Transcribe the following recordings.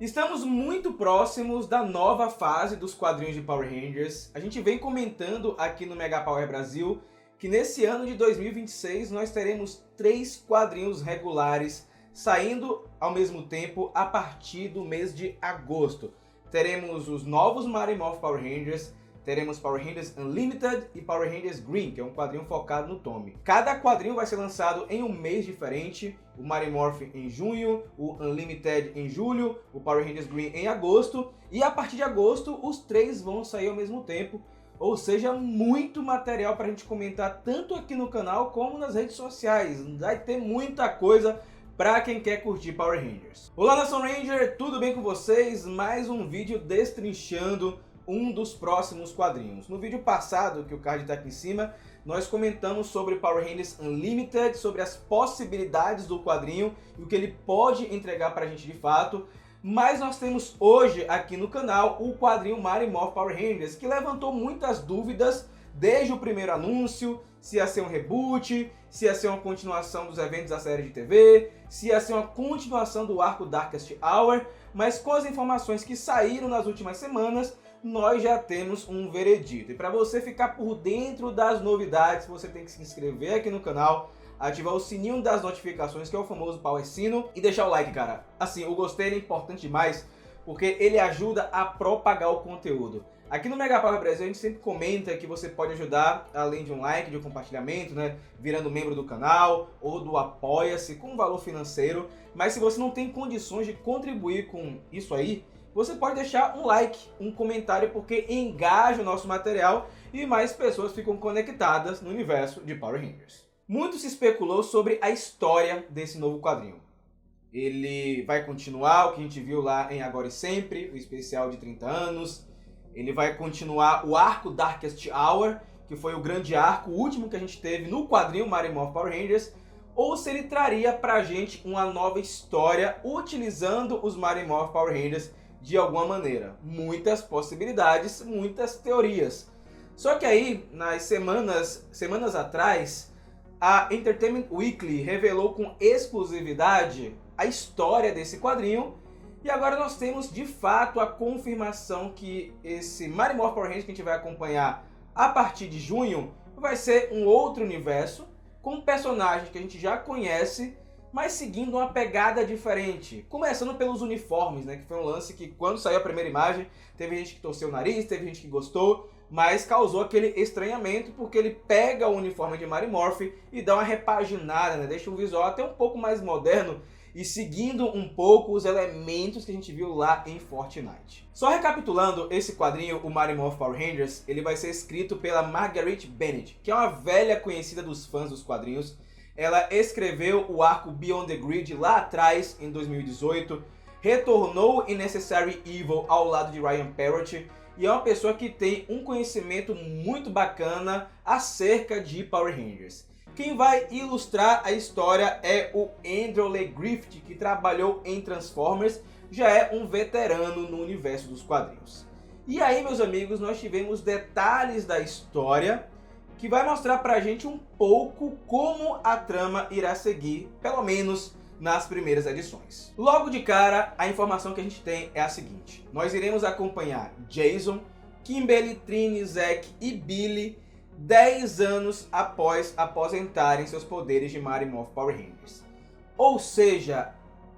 Estamos muito próximos da nova fase dos quadrinhos de Power Rangers. A gente vem comentando aqui no Mega Power Brasil que nesse ano de 2026 nós teremos 3 quadrinhos regulares saindo ao mesmo tempo a partir do mês de agosto. Teremos os novos Mighty Morphin Power Rangers, teremos Power Rangers Unlimited e Power Rangers Green, que é um quadrinho focado no Tommy. Cada quadrinho vai ser lançado em um mês diferente, o Mighty Morphin em junho, o Unlimited em julho, o Power Rangers Green em agosto, e a partir de agosto os 3 vão sair ao mesmo tempo, ou seja, muito material para a gente comentar tanto aqui no canal como nas redes sociais. Vai ter muita coisa para quem quer curtir Power Rangers. Olá, Nação Ranger, tudo bem com vocês? Mais um vídeo destrinchando um dos próximos quadrinhos. No vídeo passado, que o card está aqui em cima, nós comentamos sobre Power Rangers Unlimited, sobre as possibilidades do quadrinho e o que ele pode entregar para a gente de fato. Mas nós temos hoje aqui no canal o quadrinho Mighty Morphin Power Rangers, que levantou muitas dúvidas desde o primeiro anúncio, se ia ser um reboot, se ia ser uma continuação dos eventos da série de TV, se ia ser uma continuação do arco Darkest Hour, mas com as informações que saíram nas últimas semanas, nós já temos um veredito. E para você ficar por dentro das novidades, você tem que se inscrever aqui no canal, ativar o sininho das notificações, que é o famoso Power Sino, e deixar o like, cara. Assim, o gostei é importante demais, porque ele ajuda a propagar o conteúdo. Aqui no Mega Power Brasil a gente sempre comenta que você pode ajudar, além de um like, de um compartilhamento, né, virando membro do canal ou do Apoia-se com um valor financeiro. Mas se você não tem condições de contribuir com isso aí, você pode deixar um like, um comentário, porque engaja o nosso material e mais pessoas ficam conectadas no universo de Power Rangers. Muito se especulou sobre a história desse novo quadrinho. Ele vai continuar o que a gente viu lá em Agora e Sempre, o especial de 30 anos. Ele vai continuar o arco Darkest Hour, que foi o grande arco, o último que a gente teve no quadrinho Mighty Morphin Power Rangers. Ou se ele traria pra gente uma nova história utilizando os Mighty Morphin Power Rangers de alguma maneira. Muitas possibilidades, muitas teorias. Só que aí, nas semanas atrás, a Entertainment Weekly revelou com exclusividade a história desse quadrinho. E agora nós temos de fato a confirmação que esse Mighty Morphin Power Rangers que a gente vai acompanhar a partir de junho vai ser um outro universo, com personagens que a gente já conhece, mas seguindo uma pegada diferente. Começando pelos uniformes, né? Que foi um lance que quando saiu a primeira imagem, teve gente que torceu o nariz, teve gente que gostou, mas causou aquele estranhamento porque ele pega o uniforme de Mighty Morphin e dá uma repaginada, né? Deixa o visual até um pouco mais moderno e seguindo um pouco os elementos que a gente viu lá em Fortnite. Só recapitulando, esse quadrinho, o Mighty Morphin Power Rangers, ele vai ser escrito pela Marguerite Bennett, que é uma velha conhecida dos fãs dos quadrinhos. Ela escreveu o arco Beyond the Grid lá atrás, em 2018, retornou em Necessary Evil ao lado de Ryan Parrott, e é uma pessoa que tem um conhecimento muito bacana acerca de Power Rangers. Quem vai ilustrar a história é o Andrew Lee Griffith, que trabalhou em Transformers, já é um veterano no universo dos quadrinhos. E aí, meus amigos, nós tivemos detalhes da história que vai mostrar pra gente um pouco como a trama irá seguir, pelo menos nas primeiras edições. Logo de cara, a informação que a gente tem é a seguinte: nós iremos acompanhar Jason, Kimberly, Trini, Zack e Billy 10 anos após aposentarem seus poderes de Mighty Morphin Power Rangers. Ou seja,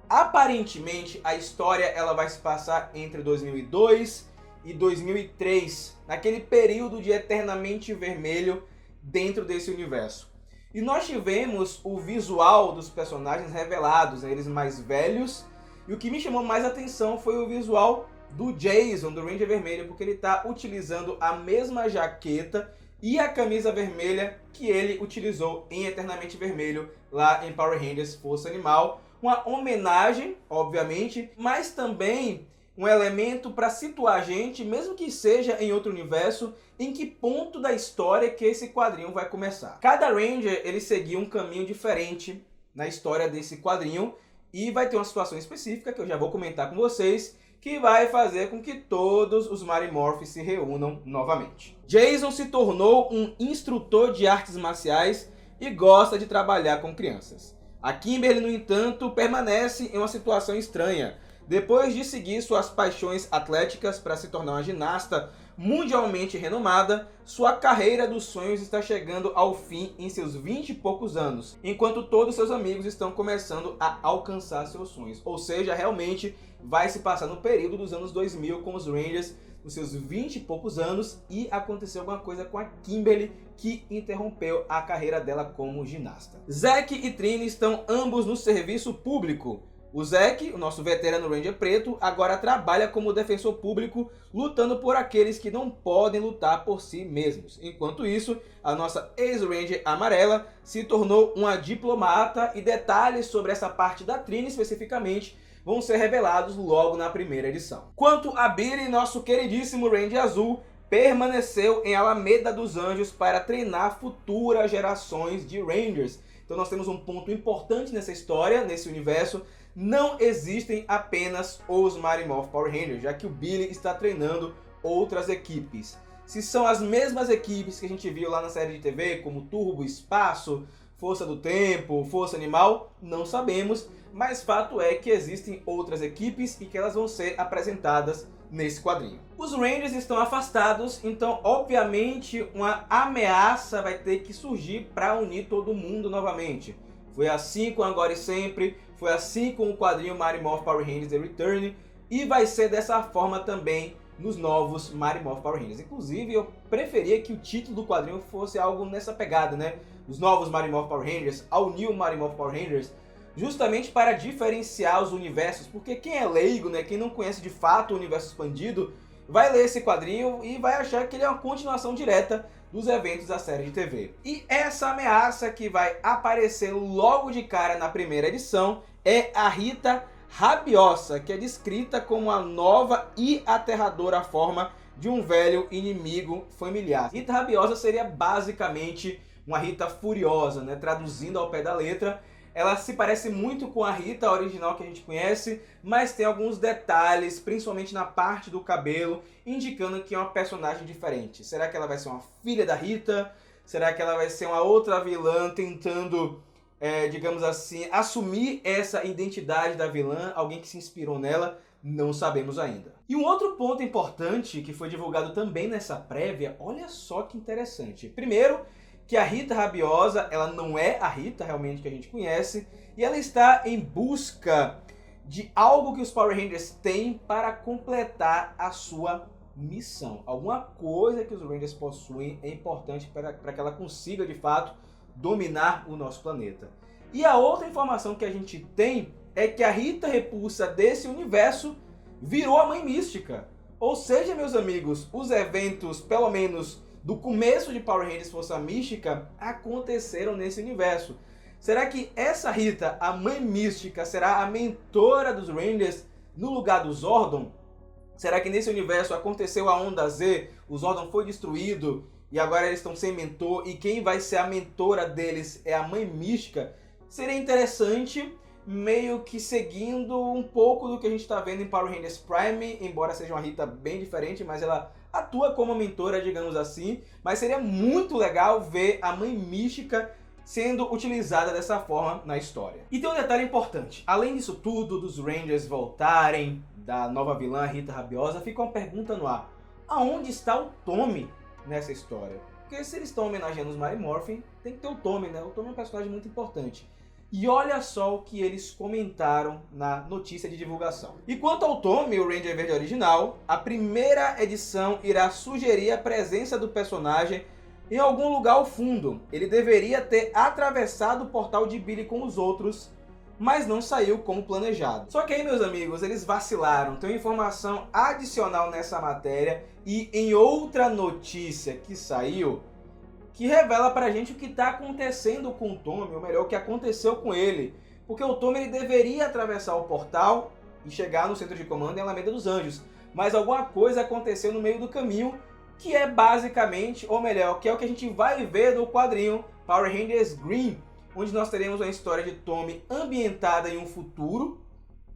aparentemente a história ela vai se passar entre 2002 e 2003, naquele período de Eternamente Vermelho dentro desse universo. E nós tivemos o visual dos personagens revelados, né, eles mais velhos, e o que me chamou mais atenção foi o visual do Jason, do Ranger Vermelho, porque ele está utilizando a mesma jaqueta e a camisa vermelha que ele utilizou em Eternamente Vermelho, lá em Power Rangers Força Animal. Uma homenagem, obviamente, mas também um elemento para situar a gente, mesmo que seja em outro universo, em que ponto da história que esse quadrinho vai começar. Cada Ranger ele seguiu um caminho diferente na história desse quadrinho e vai ter uma situação específica que eu já vou comentar com vocês, que vai fazer com que todos os Mighty Morphin se reúnam novamente. Jason se tornou um instrutor de artes marciais e gosta de trabalhar com crianças. A Kimberly, no entanto, permanece em uma situação estranha, Depois de seguir suas paixões atléticas para se tornar uma ginasta mundialmente renomada, sua carreira dos sonhos está chegando ao fim em seus 20 e poucos anos, enquanto todos seus amigos estão começando a alcançar seus sonhos. Ou seja, realmente vai se passar no período dos anos 2000 com os Rangers, nos seus 20 e poucos anos, e aconteceu alguma coisa com a Kimberly que interrompeu a carreira dela como ginasta. Zack e Trini estão ambos no serviço público. O Zack, o nosso veterano Ranger preto, agora trabalha como defensor público, lutando por aqueles que não podem lutar por si mesmos. Enquanto isso, a nossa ex-Ranger amarela se tornou uma diplomata, e detalhes sobre essa parte da Trini especificamente vão ser revelados logo na primeira edição. Quanto a Billy, nosso queridíssimo Ranger azul, permaneceu em Alameda dos Anjos para treinar futuras gerações de Rangers. Então nós temos um ponto importante nessa história, nesse universo. Não existem apenas os Mighty Morphin Power Rangers, já que o Billy está treinando outras equipes. Se são as mesmas equipes que a gente viu lá na série de TV, como Turbo, Espaço, Força do Tempo, Força Animal, não sabemos, mas fato é que existem outras equipes e que elas vão ser apresentadas nesse quadrinho. Os Rangers estão afastados, então obviamente uma ameaça vai ter que surgir para unir todo mundo novamente. Foi assim com Agora e Sempre, foi assim com o quadrinho Mighty Morphin Power Rangers The Return, e vai ser dessa forma também nos novos Mighty Morphin Power Rangers. Inclusive, eu preferia que o título do quadrinho fosse algo nessa pegada, né? Os novos Mighty Morphin Power Rangers, All New Mighty Morphin Power Rangers, justamente para diferenciar os universos, porque quem é leigo, né, quem não conhece de fato o universo expandido, vai ler esse quadrinho e vai achar que ele é uma continuação direta dos eventos da série de TV. E essa ameaça que vai aparecer logo de cara na primeira edição é a Rita Rabiosa, que é descrita como a nova e aterradora forma de um velho inimigo familiar. Rita Rabiosa seria basicamente uma Rita Furiosa, né? Traduzindo ao pé da letra. Ela se parece muito com a Rita original que a gente conhece, mas tem alguns detalhes, principalmente na parte do cabelo, indicando que é uma personagem diferente. Será que ela vai ser uma filha da Rita? Será que ela vai ser uma outra vilã tentando, digamos assim, assumir essa identidade da vilã? Alguém que se inspirou nela? Não sabemos ainda. E um outro ponto importante que foi divulgado também nessa prévia, olha só que interessante. Primeiro, que a Rita Rabiosa, ela não é a Rita realmente que a gente conhece, e ela está em busca de algo que os Power Rangers têm para completar a sua missão. Alguma coisa que os Rangers possuem é importante para que ela consiga, de fato, dominar o nosso planeta. E a outra informação que a gente tem é que a Rita Repulsa desse universo virou a Mãe Mística. Ou seja, meus amigos, os eventos, pelo menos do começo de Power Rangers Força Mística, aconteceram nesse universo. Será que essa Rita, a Mãe Mística, será a mentora dos Rangers no lugar do Zordon? Será que nesse universo aconteceu a Onda Z, o Zordon foi destruído e agora eles estão sem mentor, e quem vai ser a mentora deles é a Mãe Mística? Seria interessante, meio que seguindo um pouco do que a gente está vendo em Power Rangers Prime, embora seja uma Rita bem diferente, mas ela atua como mentora, digamos assim. Mas seria muito legal ver a Mãe Mística sendo utilizada dessa forma na história. E tem um detalhe importante. Além disso tudo, dos Rangers voltarem, da nova vilã Rita Rabiosa, fica uma pergunta no ar. Aonde está o Tommy nessa história? Porque se eles estão homenageando os Mighty Morphin, tem que ter o Tommy, né? O Tommy é um personagem muito importante. E olha só o que eles comentaram na notícia de divulgação. E quanto ao Tommy, o Ranger Verde original, a primeira edição irá sugerir a presença do personagem em algum lugar ao fundo. Ele deveria ter atravessado o portal de Billy com os outros, mas não saiu como planejado. Só que aí, meus amigos, eles vacilaram. Tem uma informação adicional nessa matéria e em outra notícia que saiu, que revela pra gente o que está acontecendo com o Tommy, ou melhor, o que aconteceu com ele. Porque o Tommy ele deveria atravessar o portal e chegar no centro de comando em Alameda dos Anjos. Mas alguma coisa aconteceu no meio do caminho, que é basicamente, ou melhor, que é o que a gente vai ver no quadrinho Power Rangers Green, onde nós teremos uma história de Tommy ambientada em um futuro,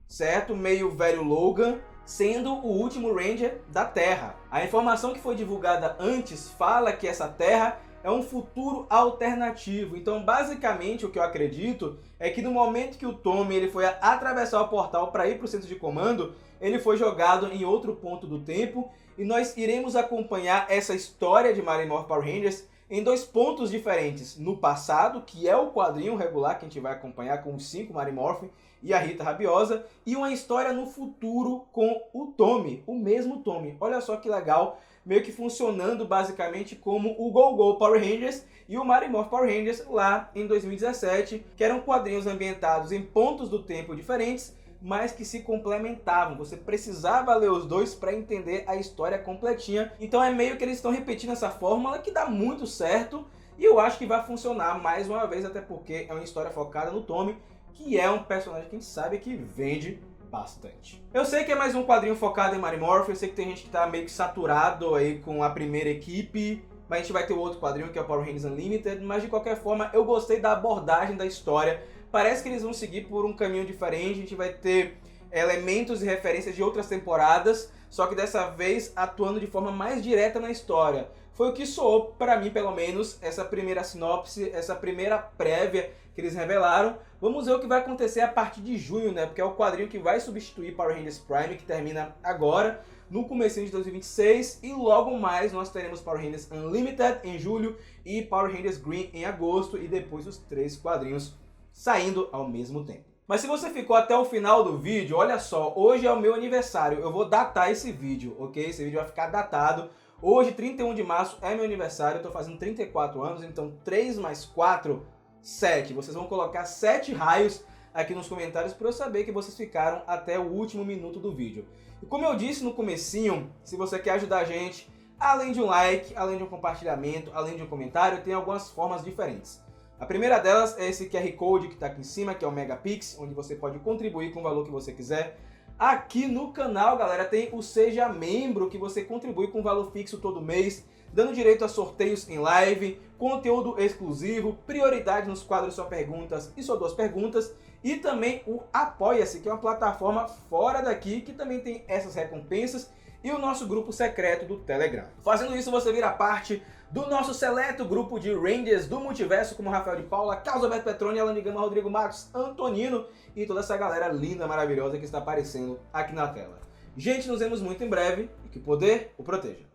certo? Meio velho Logan, sendo o último Ranger da Terra. A informação que foi divulgada antes fala que essa Terra é é um futuro alternativo. Então, basicamente, o que eu acredito é que no momento que o Tommy ele foi atravessar o portal para ir para o centro de comando, ele foi jogado em outro ponto do tempo e nós iremos acompanhar essa história de Mighty Morphin Power Rangers em dois pontos diferentes. No passado, que é o quadrinho regular que a gente vai acompanhar com os 5 Mighty Morphin e a Rita Rabiosa, e uma história no futuro com o Tommy, o mesmo Tommy. Olha só que legal, meio que funcionando basicamente como o Go-Go Power Rangers e o Mighty Morphin Power Rangers lá em 2017, que eram quadrinhos ambientados em pontos do tempo diferentes, mas que se complementavam. Você precisava ler os dois para entender a história completinha. Então é meio que eles estão repetindo essa fórmula que dá muito certo e eu acho que vai funcionar mais uma vez, até porque é uma história focada no Tommy, que é um personagem que a gente sabe que vende bastante. Eu sei que é mais um quadrinho focado em Mighty Morphin, eu sei que tem gente que tá meio que saturado aí com a primeira equipe, mas a gente vai ter outro quadrinho que é o Power Rangers Unlimited, mas de qualquer forma eu gostei da abordagem da história. Parece que eles vão seguir por um caminho diferente, a gente vai ter elementos e referências de outras temporadas, só que dessa vez atuando de forma mais direta na história. Foi o que soou para mim, pelo menos, essa primeira sinopse, essa primeira prévia que eles revelaram. Vamos ver o que vai acontecer a partir de junho, né? Porque é o quadrinho que vai substituir Power Rangers Prime, que termina agora, no comecinho de 2026, e logo mais nós teremos Power Rangers Unlimited em julho e Power Rangers Green em agosto, e depois os 3 quadrinhos saindo ao mesmo tempo. Mas se você ficou até o final do vídeo, olha só, hoje é o meu aniversário, eu vou datar esse vídeo, ok? Esse vídeo vai ficar datado. Hoje, 31 de março, é meu aniversário, eu tô fazendo 34 anos, então 3 mais 4, 7. Vocês vão colocar 7 raios aqui nos comentários para eu saber que vocês ficaram até o último minuto do vídeo. E como eu disse no comecinho, se você quer ajudar a gente, além de um like, além de um compartilhamento, além de um comentário, tem algumas formas diferentes. A primeira delas é esse QR Code que está aqui em cima, que é o Megapix, onde você pode contribuir com o valor que você quiser. Aqui no canal, galera, tem o Seja Membro, que você contribui com valor fixo todo mês, dando direito a sorteios em live, conteúdo exclusivo, prioridade nos quadros Só Perguntas e Só Duas Perguntas, e também o Apoia-se, que é uma plataforma fora daqui, que também tem essas recompensas, e o nosso grupo secreto do Telegram. Fazendo isso, você vira parte do nosso seleto grupo de Rangers do Multiverso, como Rafael de Paula, Carlos Alberto Petroni, Alan de Gama, Rodrigo Marcos, Antonino e toda essa galera linda, maravilhosa que está aparecendo aqui na tela. Gente, nos vemos muito em breve e que o poder o proteja.